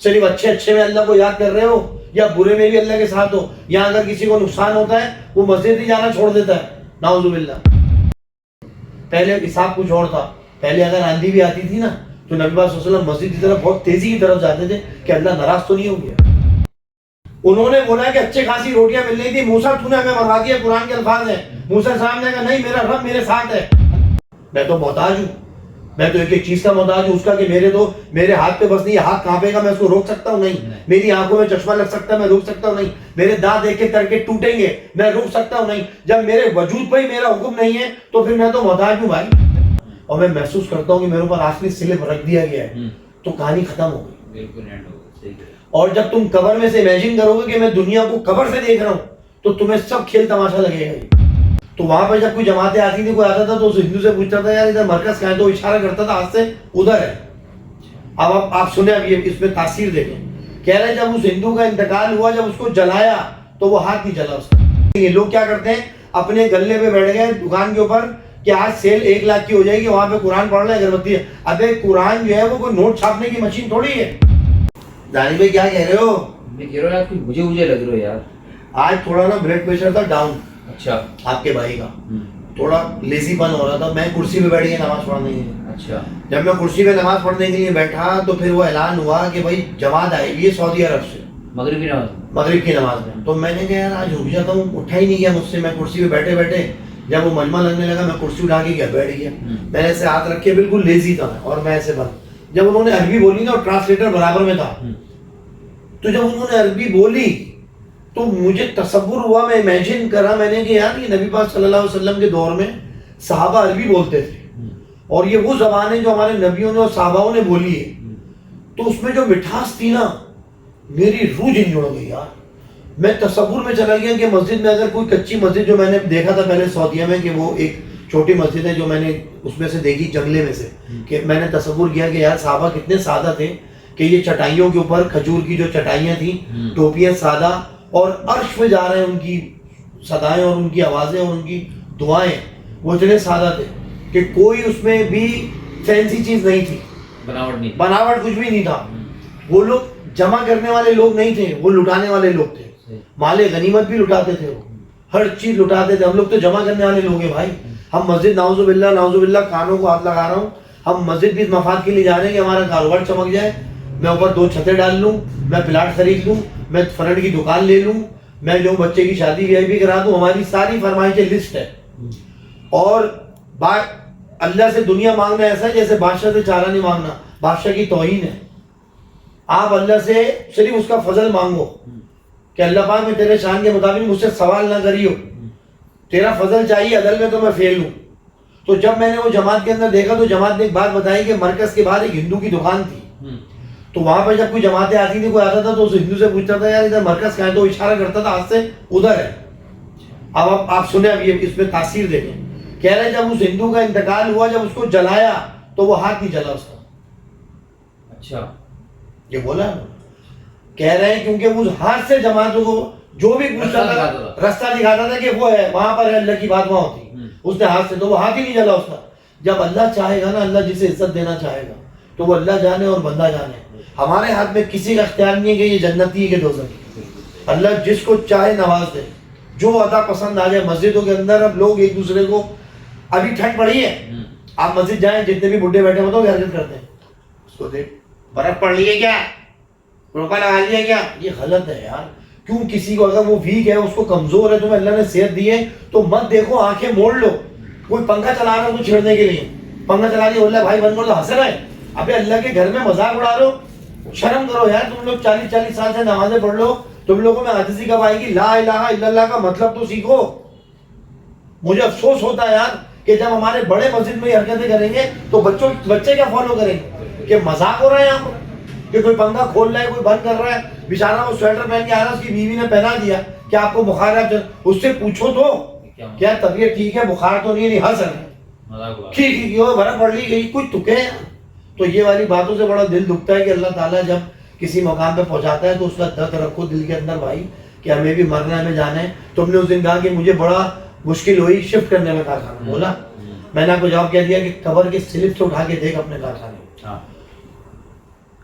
صرف اچھے اچھے میں اللہ کو یاد کر رہے ہو یا برے میں بھی اللہ کے ساتھ ہو. یہاں اگر کسی کو نقصان ہوتا ہے وہ مسجد ہی جانا چھوڑ دیتا ہے, نعوذ باللہ. پہلے حساب کچھ اور تھا. پہلے اگر آندھی بھی آتی تھی نا تو نبی پاک صلی اللہ علیہ وسلم مسجد کی طرف بہت تیزی کی طرف جاتے تھے کہ اللہ ناراض تو نہیں ہو گیا. انہوں نے بولا کہ اچھے خاصی روٹیاں مل رہی تھی, موسیٰ تو نے ہمیں مروا دیا, قرآن کے الفاظ ہیں. موسیٰ صاحب نے کہا نہیں, میرا رب میرے ساتھ ہے, میں تو محتاج ہوں, میں تو ایک ایک چیز کا محتاج ہوں, اس کا کہ میرے ہاتھ پہ بس نہیں, ہاتھ کانپے گا میں اس کو روک سکتا ہوں نہیں, میری آنکھوں میں چشمہ لگ سکتا ہے میں روک سکتا ہوں نہیں, میرے دانت ایک ایک کر کے ٹوٹیں گے میں روک سکتا ہوں نہیں. جب میرے وجود پہ ہی میرا حکم نہیں ہے تو پھر میں تو محتاج ہوں بھائی. اور میں محسوس کرتا ہوں کہ میرے اوپر آخری سلپ رکھ دیا گیا ہے, تو کہانی ختم ہو گئی. اور جب تم قبر میں سے امیجن کرو گے کہ میں دنیا کو قبر سے دیکھ رہا ہوں تو تمہیں سب کھیل تماشا لگے گا. تو وہاں پہ جب کوئی جماعتیں آتی تھی, کوئی آتا تھا تو اس ہندو سے پوچھتا تھا یار ادھر مرکز کہاں ہے, تو اشارہ کرتا تھا ہاتھ سے ادھر ہے. اب آپ سنیں, اب یہ اس میں تاثیر دیکھیں. کہہ رہے جب اس ہندو کا انتقال ہوا, جب اس کو جلایا تو وہ ہاتھ نہیں جلا اس کا. یہ لوگ کیا کرتے ہیں, اپنے گلے پہ بیٹھ گئے دکان کے اوپر کہ آج سیل 1 لاکھ کی ہو جائے گی, وہاں پہ قرآن پڑھ رہے ہیں, اگربتی ہے. ابے قرآن جو ہے وہ کوئی نوٹ چھاپنے کی مشین تھوڑی ہے. دانی بھائی کیا کہہ رہے ہو؟ میں کہہ رہا ہوں مجھے لگ رہا ہے یار آج تھوڑا نا بلڈ پریشر تھا ڈاؤن. اچھا. آپ کے بھائی کا تھوڑا لیزی پن ہو رہا تھا. میں کرسی پہ بیٹھ گیا نماز پڑھنے کے لیے. اچھا. جب میں کرسی پہ نماز پڑھنے کے لیے بیٹھا تو پھر وہ اعلان ہوا کہ بھائی جماعت آئے گی سعودی عرب سے مغرب کی نماز میں. تو میں نے کہا یار آج رک جاتا ہوں, اٹھا ہی نہیں گیا مجھ سے. میں کرسی پہ بیٹھے بیٹھے جب وہ مجمع لگنے لگا میں کرسی اٹھا کے گیا بیٹھ گیا. میں نے ایسے ہاتھ رکھ کے بالکل لیزی تھا اور میں ایسے بند. جب انہوں نے عربی بولی نا اور ٹرانسلیٹر برابر میں تھا, تو جب انہوں نے عربی بولی تو مجھے تصور ہوا, میں امیجن کرا میں نے کہ یار یہ نبی پاک صلی اللہ علیہ وسلم کے دور میں صحابہ عربی بولتے تھے اور یہ وہ زبان ہے جو ہمارے نبیوں نے اور صحاباؤں نے بولی ہے. تو اس میں جو مٹھاس تھی نا میری روح جن جڑ گئی یار. میں تصور میں چلا گیا کہ مسجد میں اگر کوئی کچی مسجد جو میں نے دیکھا تھا پہلے سعودیہ میں کہ وہ ایک چھوٹی مسجد ہے جو میں نے اس میں سے دیکھی جنگلے میں سے, کہ میں نے تصور کیا کہ یار صحابہ کتنے سادہ تھے کہ یہ چٹائیوں کے اوپر کھجور کی جو چٹائیاں تھیں, ٹوپیاں سادہ, اور عرش پہ جا رہے ہیں ان کی صدائیں اور ان کی آوازیں اور ان کی دعائیں وہ اتنے سادہ تھے کہ کوئی اس میں بھی فینسی چیز نہیں تھی, بناوٹ کچھ بھی نہیں تھا. وہ لوگ جمع کرنے والے لوگ نہیں تھے, وہ لٹانے والے لوگ تھے. مال غنیمت بھی لٹاتے تھے, وہ ہر چیز لٹاتے تھے. ہم لوگ تو جمع کرنے والے لوگ ہیں بھائی. ہم مسجد نعوذ باللہ کانوں کو ہاتھ لگا رہا ہوں, ہم مسجد بھی اس مفاد کے لیے جا رہے ہیں کہ ہمارا کاروبار چمک جائے, میں اوپر 2 چھتیں ڈال لوں, میں پلاٹ خرید لوں, میں فرنٹ کی دکان لے لوں, میں جو بچے کی شادی وی آئی پی کرا دوں. ہماری ساری فرمائشیں لسٹ ہے. اور اللہ سے دنیا مانگنا ایسا ہے جیسے بادشاہ سے چارہ نہیں مانگنا, بادشاہ کی توہین ہے. آپ اللہ سے صرف اس کا فضل مانگو کہ اللہ پاک میں تیرے شان کے مطابق مجھ سے سوال نہ کریو, تیرا فضل چاہیے, عدل میں تو میں فیل ہوں. تو جب میں نے وہ جماعت کے اندر دیکھا تو جماعت نے ایک بات بتائی کہ مرکز کے باہر ایک ہندو کی دکان تھی. تو وہاں پہ جب کوئی جماعتیں آتی تھی, کوئی آتا تھا تو اس ہندو سے پوچھتا تھا یار ادھر مرکز کہاں ہے, تو اشارہ کرتا تھا ہاتھ سے ادھر ہے. اب آپ سنیں, اب یہ اس میں تاثیر دیکھیں. کہہ رہے جب اس ہندو کا انتقال ہوا, جب اس کو جلایا تو وہ ہاتھ نہیں جلا اس کا. اچھا. یہ بولا کہہ رہے ہیں کیونکہ اس ہاتھ سے جماعتوں کو جو بھی پوچھتا تھا رستہ دکھاتا تھا کہ وہ ہے وہاں پر ہے, اللہ کی بات وہاں ہوتی, اس نے ہاتھ سے, تو وہ ہاتھ ہی نہیں جلا اس کا. جب اللہ چاہے گا نا, اللہ جسے عزت دینا چاہے گا تو وہ اللہ جانے اور بندہ جانے. ہمارے ہاتھ میں کسی کا اختیار نہیں ہے کہ یہ جنتی ہے کہ دوزخی. اللہ جس کو چاہے نواز دے, جو عطا پسند آ جائے. مسجدوں کے اندر اب لوگ ایک دوسرے کو, ابھی ٹھنڈ پڑی ہے, آپ مسجد جائیں جتنے بھی بڈھے بیٹھے ہوتے ہیں حرکت کرتے ہیں, اس کو دیکھ برف پڑ لی ہے کیا, روکا لگا لیا کیا. یہ غلط ہے یار. کیوں کسی کو اگر وہ ویک ہے, اس کو کمزور ہے, تمہیں اللہ نے صحت دی ہے تو مت دیکھو, آنکھیں موڑ لو. کوئی پنکھا چلا رہا ہے اس کو چھیڑنے کے لیے, پنکھا چلا دیا, اللہ بھائی بند کر دو, ہنس رہا ہے. ابے اللہ کے گھر میں مذاق اڑا رہے ہو, شرم کرو یار. تم لوگ 40 سال سے نمازیں پڑھ لو, تم لوگوں میں عاجزی کب آئے گی؟ لا الہ الا اللہ کا مطلب تو سیکھو. مجھے افسوس ہوتا ہے یار کہ جب ہمارے بڑے مسجد میں یہ حرکتیں کریں گے تو بچے کیا فالو کریں گے کہ مذاق ہو رہا ہے یہاں پر, کہ کوئی پنکھا کھول رہا ہے, کوئی بند کر رہا ہے. بیچارہ وہ سویٹر پہن کے آ رہا ہے, اس کی بیوی نے پہنا دیا کہ آپ کو بخار ہے, اس سے پوچھو تو کیا طبیعت ٹھیک ہے, بخار تو نہیں ہنس رہے ٹھیک برف پڑ لی گئی, کچھ تکے ہیں. تو یہ والی باتوں سے بڑا دل دکھتا ہے کہ اللہ تعالیٰ جب کسی مقام پہ پہنچاتا ہے تو اس کا درد رکھو دل کے اندر بھائی, کہ ہمیں بھی مرنا ہے, ہمیں جانا ہے. تم نے اس دن کہا کہ مجھے بڑا مشکل ہوئی شفٹ کرنے میں کارخانہ. بولا میں نے آپ کو جواب کیا دیا کہ قبر کے سلپ سے اٹھا کے دیکھ اپنے کارخانے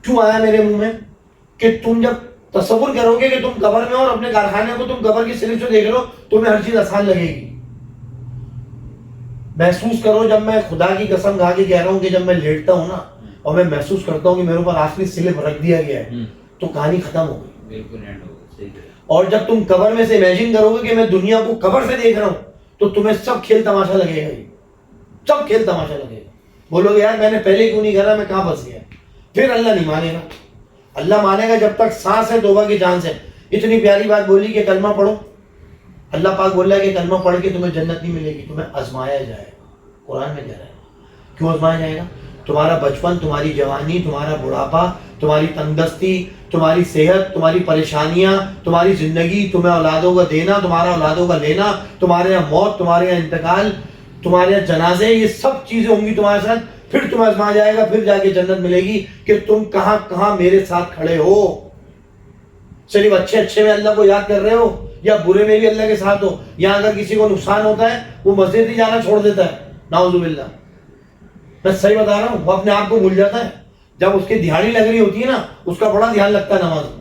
کیوں آیا میرے منہ میں, کہ تم جب تصور کرو گے کہ تم قبر میں اور اپنے کارخانے کو تم قبر کی سلپ سے دیکھ رہے ہو، تمہیں ہر چیز آسان لگے گی. محسوس کرو، جب میں خدا کی قسم کھا کے کہہ رہا ہوں کہ جب میں لیٹتا ہوں نا اور میں محسوس کرتا ہوں کہ میرے اوپر آخری سلپ رکھ دیا گیا ہے، تو کہانی ختم ہو گئی. بالکل اینڈ ہو گیا. صحیح. اور جب تم قبر میں سے امیجن کرو گے کہ میں دنیا کو قبر سے دیکھ رہا ہوں، تو تمہیں سب کھیل تماشا لگے گا. سب کھیل تماشا لگے گا. بولو گے یار میں نے پہلے کیوں نہیں کرا، میں کہاں پھنس گیا. پھر اللہ نہیں مانے گا. اللہ مانے گا جب تک سانس ہے، توبہ کی چانس ہے. اتنی پیاری بات بولی کہ کلمہ پڑھو. اللہ پاک بول رہا ہے کہ کلمہ پڑھ کے تمہیں جنت نہیں ملے گی، تمہیں آزمایا جائے گا. قرآن میں کہہ رہا ہے کیوں آزمایا جائے گا؟ تمہارا بچپن، تمہاری جوانی، تمہارا بڑھاپا، تمہاری تندرستی، تمہاری صحت، تمہاری پریشانیاں، تمہاری زندگی، تمہیں اولادوں کا دینا، تمہارا اولادوں کا لینا، تمہارے یہاں موت، تمہارے یہاں انتقال، تمہارے یہاں جنازے، یہ سب چیزیں ہوں گی تمہارے ساتھ. پھر تمہیں آزمایا جائے گا، پھر جا کے جنت ملے گی کہ تم کہاں کہاں میرے ساتھ کھڑے ہو. صرف اچھے میں اللہ کو یاد کر رہے ہو یا برے میں بھی اللہ کے ساتھ ہو. یا اگر کسی کو نقصان ہوتا ہے وہ مسجد ہی جانا چھوڑ دیتا ہے. نعوذ باللہ. میں صحیح بتا رہا ہوں، وہ اپنے آپ کو بھول جاتا ہے. جب اس کی دہاڑی لگ رہی ہوتی ہے نا، اس کا بڑا دھیان لگتا ہے نماز میں.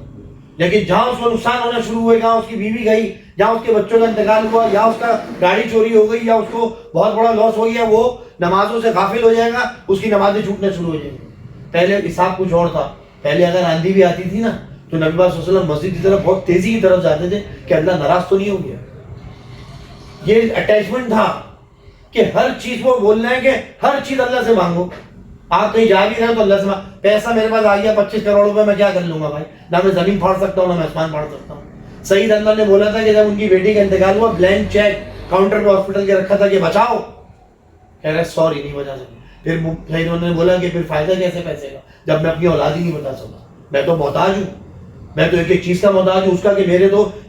لیکن جہاں اس کو نقصان ہونا شروع ہوئے، جہاں اس کی بیوی گئی، جہاں اس کے بچوں کا انتقال ہوا، یا اس کا گاڑی چوری ہو گئی، یا اس کو بہت بڑا لاس ہو گیا، وہ نمازوں سے غافل ہو جائے گا، اس کی نمازیں چھوٹنا شروع ہو جائیں گی. پہلے حساب کچھ اور تھا. پہلے اگر آندھی بھی آتی تھی نا تو نبی پاک صلی اللہ علیہ وسلم مسجد کی طرف بہت تیزی کی طرف جاتے تھے کہ اللہ ناراض تو نہیں ہو گیا. یہ اٹیچمنٹ تھا کہ ہر چیز وہ بولنا ہے کہ ہر چیز اللہ سے مانگو. آپ کہیں جا بھی رہے ہو تو اللہ سے مانگو. پیسہ میرے پاس آ گیا 25 کروڑ روپے، میں کیا کر لوں گا بھائی؟ نہ میں زمین پھاڑ سکتا ہوں، نہ میں آسمان پھاڑ سکتا ہوں. سعید اللہ نے بولا تھا کہ جب ان کی بیٹی کا انتقال ہوا، بلینک چیک کاؤنٹر پہ ہاسپٹل کے رکھا تھا کہ بچاؤ. کہہ رہے سوری نہیں بچا سکتے. پھر سعید اللہ نے بولا کہ پھر فائدہ کیسے پیسے کا جب میں اپنی اولاد ہی نہیں بتا سکتا. میں تو محتاج ہوں، میں تو ایک چیز کا محتاج ہوں، اس کا کہ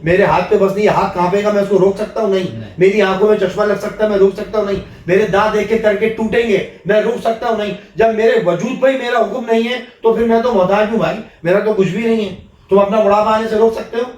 میرے ہاتھ پہ بس نہیں. ہاتھ کانپے گا، میں اس کو روک سکتا ہوں؟ نہیں. میری آنکھوں میں چشمہ لگ سکتا ہے، میں روک سکتا ہوں؟ نہیں. میرے دانت ایک ایک کر کے ٹوٹیں گے، میں روک سکتا ہوں؟ نہیں. جب میرے وجود پہ ہی میرا حکم نہیں ہے تو پھر میں تو محتاج ہوں بھائی. میرا تو کچھ بھی نہیں ہے. تم اپنا بڑھاپا آنے سے روک سکتے ہو؟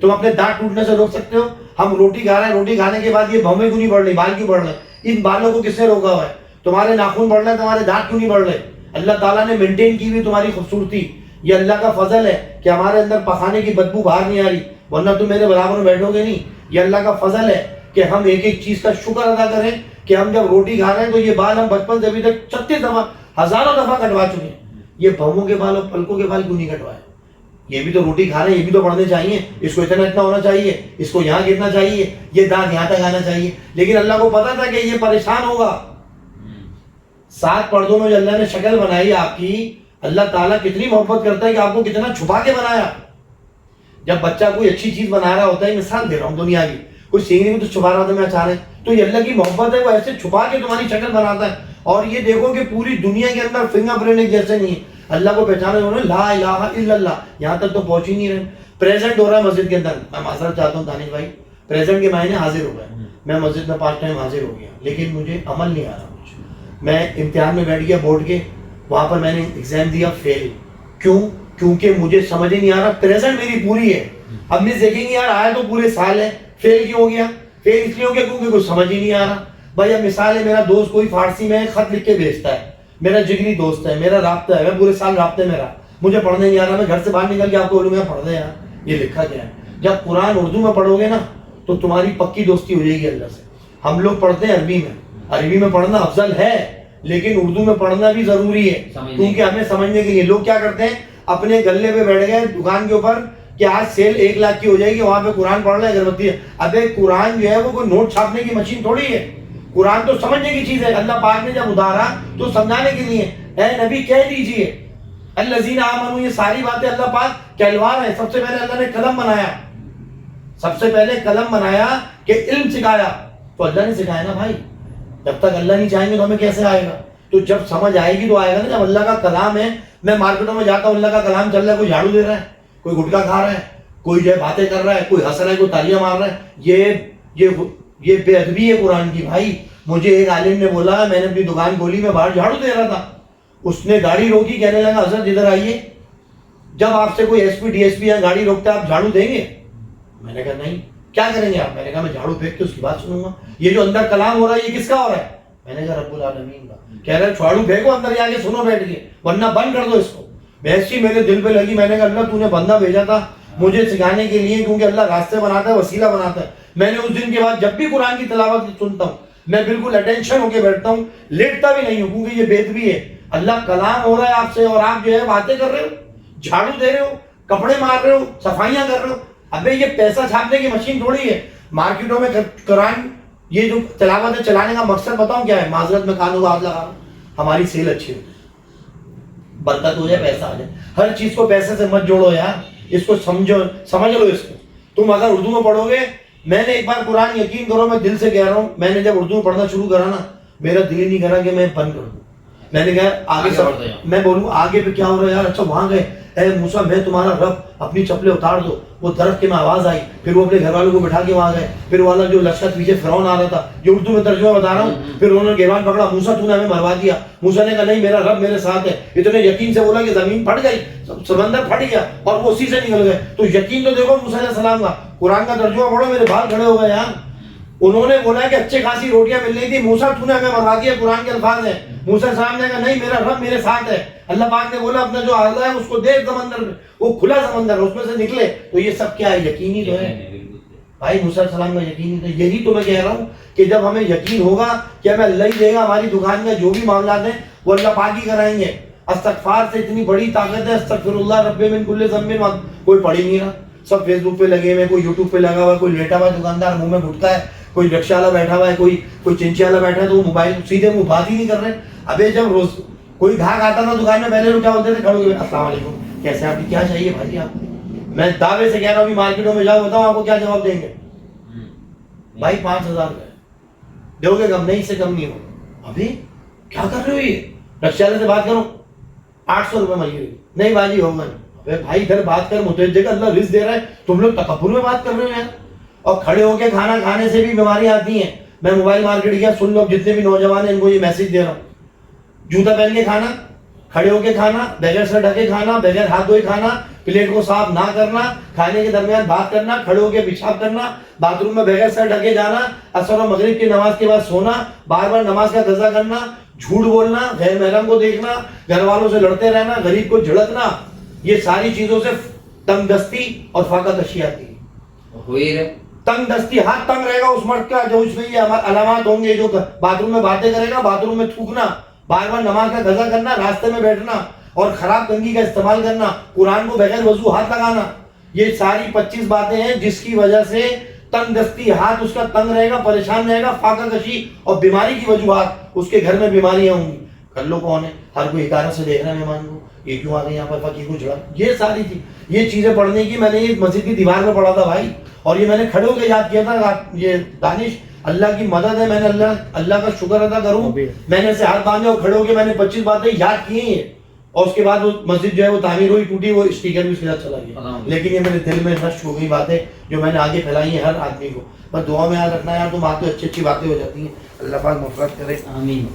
تم اپنے دانت ٹوٹنے سے روک سکتے ہو؟ ہم روٹی کھا رہے ہیں، روٹی کھانے کے بعد یہ بھویں کیوں نہیں بڑھ رہی، بال کیوں بڑھ رہے ہیں؟ ان بالوں کو کس نے روکا ہوا ہے؟ تمہارے ناخن بڑھ رہے ہیں، تمہارے دانت کیوں نہیں بڑھ رہے؟ اللہ تعالیٰ نے مینٹین کی ہوئی تمہاری خوبصورتی. یہ اللہ کا فضل ہے کہ ہمارے اندر پخانے کی بدبو باہر نہیں آ رہی، ورنہ تم میرے برابر میں بیٹھو گے نہیں. یہ اللہ کا فضل ہے کہ ہم ایک ایک چیز کا شکر ادا کریں کہ ہم جب روٹی کھا رہے ہیں تو یہ بال ہم بچپن سے ابھی تک 36 دفعہ، ہزاروں دفعہ کٹوا چکے ہیں. یہ بھووں کے بال اور پلکوں کے بال کیوں نہیں کٹوائے؟ یہ بھی تو روٹی کھا رہے ہیں، یہ بھی تو بڑھنے چاہیے. اس کو اتنا ہونا چاہیے، اس کو یہاں گرنا چاہیے، یہ دانت یہاں تک آنا چاہیے. لیکن اللہ کو پتا تھا کہ یہ پریشان ہوگا. 7 پردوں میں جو اللہ نے شکل بنائی آپ کی، اللہ تعالیٰ کتنی محبت کرتا ہے کہ آپ کو کتنا چھپا کے بنایا. جب بچہ کوئی اچھی چیز بنا رہا ہوتا ہے، مثال دے رہا ہوں دنیا کی، کوئی سینگری میں تو چھپا رہا ہوتا ہے، میں چاہ رہے تو یہ اللہ کی محبت ہے، وہ ایسے چھپا کے تمہاری شکل بناتا ہے. اور یہ دیکھو کہ پوری دنیا کے اندر فنگر پرنٹ ایک جیسے نہیں ہے. اللہ کو پہچانے والے لا الہ الا اللہ، یہاں تک تو پہنچ ہی نہیں رہے. پریزنٹ ہو رہا ہے مسجد کے اندر. میں معذرت چاہتا ہوں دانش بھائی، پریزنٹ کے معنی حاضر ہو گئے. میں مسجد میں 5 ٹائم حاضر ہو گیا، لیکن مجھے عمل نہیں آ رہا. میں امتحان میں بیٹھ گیا بورڈ کے، وہاں پر میں نے ایگزام دیا، فیل. کیوں؟ کیونکہ مجھے سمجھ ہی نہیں آ رہا. پریزنٹ میری پوری ہے. اب میں دیکھیں گے یار آیا تو پورے سال ہے، فیل کیوں ہو گیا؟ فیل اس لیے ہو گیا کیونکہ کچھ سمجھ ہی نہیں آ رہا. بھائی اب مثال ہے، میرا دوست کوئی فارسی میں خط لکھ کے بھیجتا ہے، میرا جگری دوست ہے، میرا رابطہ ہے، میں پورے سال رابطے میں رہا، مجھے پڑھنے نہیں آ رہا. میں گھر سے باہر نکل کے آپ کو بولوں گا پڑھ دیں یار یہ لکھا کیا ہے. جب قرآن اردو میں پڑھو گے نا تو تمہاری پکی دوستی ہو جائے گی اللہ سے. ہم لوگ پڑھتے ہیں عربی میں، عربی میں پڑھنا افضل ہے، لیکن اردو میں پڑھنا بھی ضروری ہے کیونکہ ہمیں سمجھنے کے لیے. لوگ کیا کرتے ہیں، اپنے گلے پہ بیٹھ گئے دکان کے اوپر کہ آج سیل 1 لاکھ کی ہو جائے گی، وہاں پہ قرآن پڑھ رہے ہیں، اگربتی ہے. ابے قرآن جو ہے وہ کوئی نوٹ چھاپنے کی مشین تھوڑی ہے. قرآن تو سمجھنے کی چیز ہے. اللہ پاک نے جب اتارا تو سمجھانے کے لیے. اے نبی کہہ دیجئے الذین آمنوا، یہ ساری باتیں اللہ پاک کہلوا رہے ہیں. سب سے پہلے اللہ نے قلم بنایا، سب سے پہلے قلم بنایا کہ علم سکھایا. تو اللہ نے سکھایا نا بھائی. جب تک اللہ نہیں چاہیں گے تو ہمیں کیسے آئے گا؟ تو جب سمجھ آئے گی تو آئے گا نا. جب اللہ کا کلام ہے، میں مارکیٹوں میں جاتا ہوں، اللہ کا کلام چل رہا ہے، کوئی جھاڑو دے رہا ہے، کوئی گٹکا کھا رہا ہے، کوئی جو ہے باتیں کر رہا ہے، کوئی ہنس رہا ہے، کوئی تالیاں مار رہا ہے. یہ بے ادبی ہے قرآن کی بھائی. مجھے ایک عالم نے بولا، میں نے اپنی دکان کھولی، میں باہر جھاڑو دے رہا تھا، اس نے گاڑی روکی، کہنے لگا حضرت ادھر آئیے، جب آپ سے کوئی S P D S P یا گاڑی روکتا ہے آپ جھاڑو دیں گے؟ میں نے کہا نہیں. کیا کریں گے آپ؟ میں نے کہا میں جھاڑو پھینک کے اس کی بات سنوں گا. یہ جو اندر کلام ہو رہا ہے یہ کس کا ہو رہا ہے؟ میں نے کہا رب العالمین کا. کہہ رہے جھاڑو پھینکو اندر جا کے سنو بیٹھ کے، ورنہ بند کر دو اس کو. ایسی میرے دل پہ لگی. میں نے کہا اللہ تو نے بندہ بھیجا تھا مجھے سکھانے کے لیے, کیونکہ اللہ راستے بناتا ہے, وسیلہ بناتا ہے. میں نے اس دن کے بعد جب بھی قرآن کی تلاوت سنتا ہوں میں بالکل اٹینشن ہو کے بیٹھتا ہوں, لیٹتا بھی نہیں ہوں, کیونکہ یہ بیت بھی ہے. اللہ کلام ہو رہا ہے آپ سے اور آپ جو ہے باتیں کر رہے ہو, جھاڑو دے رہے ہو, کپڑے مار رہے ہو, صفائیاں کر رہے ہو. ابے یہ پیسہ چھاپنے کی مشین تھوڑی ہے. مارکیٹوں میں قرآن یہ جو تلاوت ہے چلانے کا مقصد بتاؤں کیا ہے؟ معذرت میں کانوں کو ہاتھ لگا رہا ہوں, ہماری سیل اچھی ہو, برکت ہو جائے, پیسہ آ جائے. ہر چیز کو پیسے سے مت جوڑو یار, اس کو سمجھ لو. اس کو تم اگر اردو میں پڑھو گے, میں نے ایک بار قرآن یقین کرو میں دل سے کہہ رہا ہوں, میں نے جب اردو میں پڑھنا شروع کرا نا میرا دل ہی نہیں کرا کہ میں بند کر دوں. میں نے کہا آگے میں بولوں آگے پہ کیا ہو رہا ہے یار. اچھا وہاں گئے, اے موسیٰ میں تمہارا رب, اپنی چپلیں اتار دو. وہ درخت کے میں آواز آئی, پھر وہ اپنے گھر والوں کو بٹھا کے وہاں گئے. پھر والا جو لشکر پیچھے فرعون آ رہا تھا, جو اردو میں ترجمہ بتا رہا ہوں, پھر انہوں نے گریبان پکڑا, موسیٰ تو نے ہمیں مروا دیا. موسیٰ نے کہا نہیں میرا رب میرے ساتھ ہے. اتنے یقین سے بولا کہ زمین پھٹ گئی, سمندر پھٹ گیا اور وہ اسی سے نکل گئے. تو یقین تو دیکھو موسیٰ علیہ السلام کا. قرآن کا ترجمہ پڑھو, میرے بال کھڑے ہو گئے یار. انہوں نے بولا کہ اچھے خاصی روٹیاں مل رہی تھی, موسیٰ تو نے ہمیں مروا دیا. قرآن کے الفاظ ہیں. موسیٰ صاحب نے کہا نہیں میرا رب میرے ساتھ ہے. اللہ پاک نے بولا اپنا جو آلہ ہے اس کو دیکھ سمندر میں, وہ کھلا سمندر ہے, اس میں سے نکلے. تو یہ سب کیا ہے؟ یقینی تو ہے بھائی. موسیٰ علیہ السلام کا یقینی تو. یہی تو میں کہہ رہا ہوں کہ جب ہمیں یقین ہوگا کہ ہمیں اللہ ہی دے گا, ہماری دکان میں جو بھی معاملات ہیں وہ اللہ پاک ہی کرائیں گے. استغفار سے اتنی بڑی طاقت ہے, استغفر اللہ رب من کل ذنب. کوئی پڑھ ہی نہیں رہا, سب فیس بک پہ لگے ہوئے, کوئی یوٹیوب پہ لگا ہوا ہے, کوئی لیٹا ہوا ہے دکاندار منہ میں گھٹکا ہے, کوئی رکشہ والا بیٹھا ہوا ہے, کوئی چنچے والا بیٹھا ہے, تو وہ موبائل سیدھے منہ بات ہی نہیں کر رہے. ابھی جب روز کوئی گاہک آتا تھا دکان میں, پہلے لوگ کیا بولتے تھے, کھڑے ہوئے السلام علیکم کیسے آپ کی, کیا چاہیے بھائی آپ کو. میں دعوے سے کہہ رہا ہوں ابھی مارکیٹوں میں جاؤ, بتاؤ آپ کو کیا جواب دیں گے. بھائی 5,000 دو گے, کم نہیں, سے کم نہیں ہو. ابھی کیا کر رہے ہو, یہ رکشے والے سے بات کرو 800 روپے مہینے. نہیں بھائی ہوگا نہیں. ابے بھائی ادھر بات کر, متوجہ اللہ رزق دے رہا ہے, تم لوگ تکبر میں بات کر رہے ہو یار. اور کھڑے ہو کے کھانا کھانے سے بھی بیماریاں آتی ہیں. میں موبائل مارکیٹ گیا, سن لو جتنے بھی نوجوان ہیں ان کو یہ میسج دے رہا ہوں, جوتا پہن کے کھانا, کھڑے ہو کے کھانا, بغیر سر ڈھکے کھانا, بغیر ہاتھ دھوئے کھانا, پلیٹ کو صاف نہ کرنا, کھانے کے درمیان بات کرنا, کھڑے ہو کے پیشاب کرنا, باتھ روم میں بغیر سر ڈھکے جانا, عصر و مغرب کی نماز کے بعد سونا, بار بار نماز کا قضا کرنا, جھوٹ بولنا, غیر محرم کو دیکھنا, گھر والوں سے لڑتے رہنا, غریب کو جھڑکنا, یہ ساری چیزوں سے تنگ دستی اور فاقہ کشی آتی ہے. ہوئی رہے تنگ دستی, ہاتھ تنگ رہے گا اس مرد کا جو اس میں یہ علامات ہوں گے, جو باتھ روم میں باتیں کرے گا, باتھ روم میں تھوکنا, بار بار نماز کا قضا کرنا, راستے میں بیٹھنا اور خراب کنگھی کا استعمال کرنا, قرآن کو بغیر وضو ہاتھ لگانا, یہ ساری 25 باتیں ہیں جس کی وجہ سے تنگ دستی, ہاتھ اس کا تنگ رہے گا, پریشان رہے گا, فاقہ کشی اور بیماری کی وجوہات, اس کے گھر میں بیماریاں ہوں گی. کر لو کون ہے, ہر کوئی حکارت سے دیکھ رہا ہے مہمان کو, یہ کیوں آ گئے یہاں پر, فقیر کو جھڑا. یہ ساری تھی یہ چیزیں پڑھنے کی, میں نے یہ مسجد کی دیوار میں پڑھا تھا بھائی, اور یہ میں نے کھڑے ہو کے یاد کیا تھا. یہ دانش اللہ کی مدد ہے, میں نے اللہ کا شکر ادا کروں, میں نے ایسے ہاتھ باندھے اور کھڑے ہو کے میں نے 25 باتیں یاد کی ہیں. اور اس کے بعد وہ مسجد جو ہے وہ تعمیر ہوئی, ٹوٹی, وہ اسٹیکر بھی اس کے ساتھ چلا گیا. لیکن یہ میرے دل میں نشٹ ہو گئی باتیں جو میں نے آگے پھیلائی ہیں ہر آدمی کو. بس دعا میں یاد رکھنا یار, تم آتے اچھی اچھی باتیں ہو جاتی ہیں. اللہ پاک مغفرت کرے, آمین.